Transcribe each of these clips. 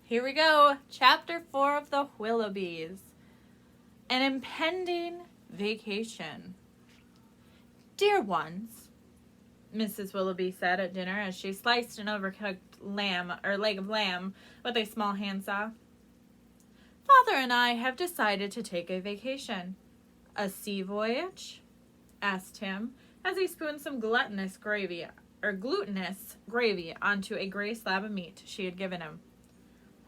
Here we go. Chapter 4 of the Willoughbys. An Impending Vacation. Dear ones, Mrs. Willoughby said at dinner as she sliced an overcooked leg of lamb with a small handsaw. Father and I have decided to take a vacation. A sea voyage? Asked Tim as he spooned some glutinous gravy onto a gray slab of meat she had given him.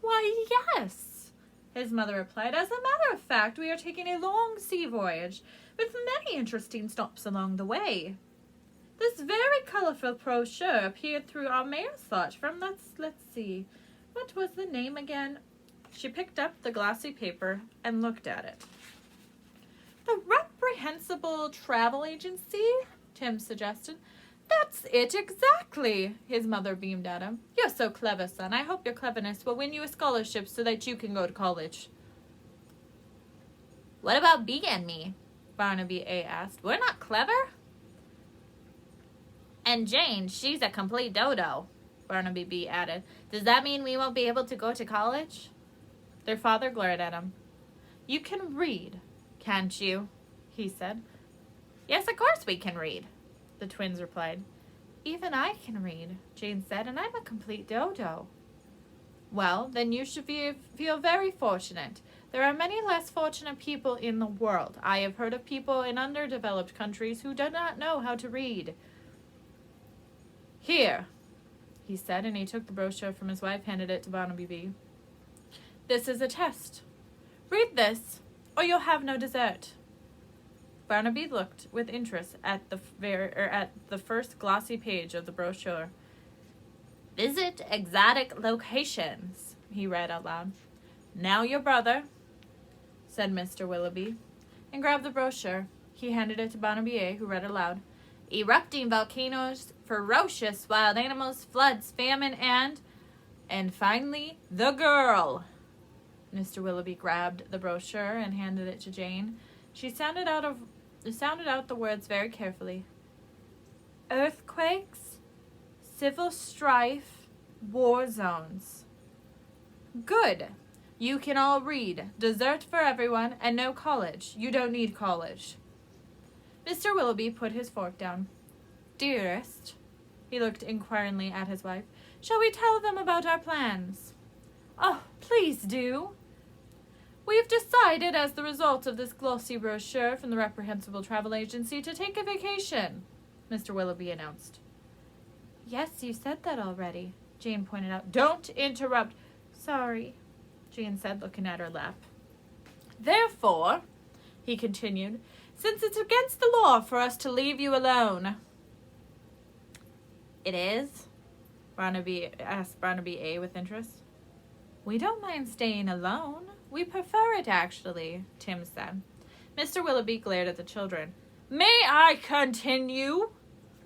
Why, yes, his mother replied. As a matter of fact, we are taking a long sea voyage with many interesting stops along the way. This very colorful brochure appeared through our mail slot from, let's see, what was the name again? She picked up the glossy paper and looked at it. The Reprehensible Travel Agency, Tim suggested. That's it exactly, his mother beamed at him. You're so clever, son. I hope your cleverness will win you a scholarship so that you can go to college. What about B and me? Barnaby A asked. We're not clever? And Jane, she's a complete dodo, Barnaby B added. Does that mean we won't be able to go to college? Their father glared at him. You can read, can't you? He said. Yes, of course we can read, the twins replied. Even I can read, Jane said, and I'm a complete dodo. Well, then you should feel very fortunate. There are many less fortunate people in the world. I have heard of people in underdeveloped countries who do not know how to read. Here, he said, and he took the brochure from his wife, handed it to Barnaby B. This is a test. Read this, or you'll have no dessert. Barnaby looked with interest at the first glossy page of the brochure. Visit exotic locations, he read out loud. Now your brother, said Mr. Willoughby, and grabbed the brochure. He handed it to Barnaby A, who read aloud. Erupting volcanoes, ferocious wild animals, floods, famine, and finally, the girl. Mr. Willoughby grabbed the brochure and handed it to Jane. She sounded out the words very carefully. Earthquakes, civil strife, war zones. Good. You can all read. Dessert for everyone, and no college. You don't need college. Mr. Willoughby put his fork down. Dearest, he looked inquiringly at his wife, shall we tell them about our plans? Oh, please do. We've decided, as the result of this glossy brochure from the Reprehensible Travel Agency, to take a vacation, Mr. Willoughby announced. Yes, you said that already, Jane pointed out. Don't interrupt. Sorry, Jane said, looking at her lap. Therefore, he continued, since it's against the law for us to leave you alone. It is? Asked Barnaby A with interest. We don't mind staying alone. We prefer it, actually, Tim said. Mr. Willoughby glared at the children. May I continue?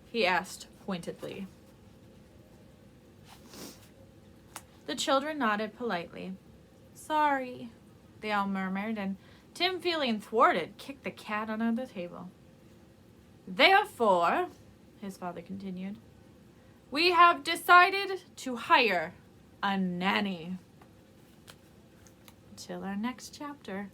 He asked pointedly. The children nodded politely. Sorry, they all murmured, and Tim, feeling thwarted, kicked the cat under the table. Therefore, his father continued, we have decided to hire a nanny. Till our next chapter.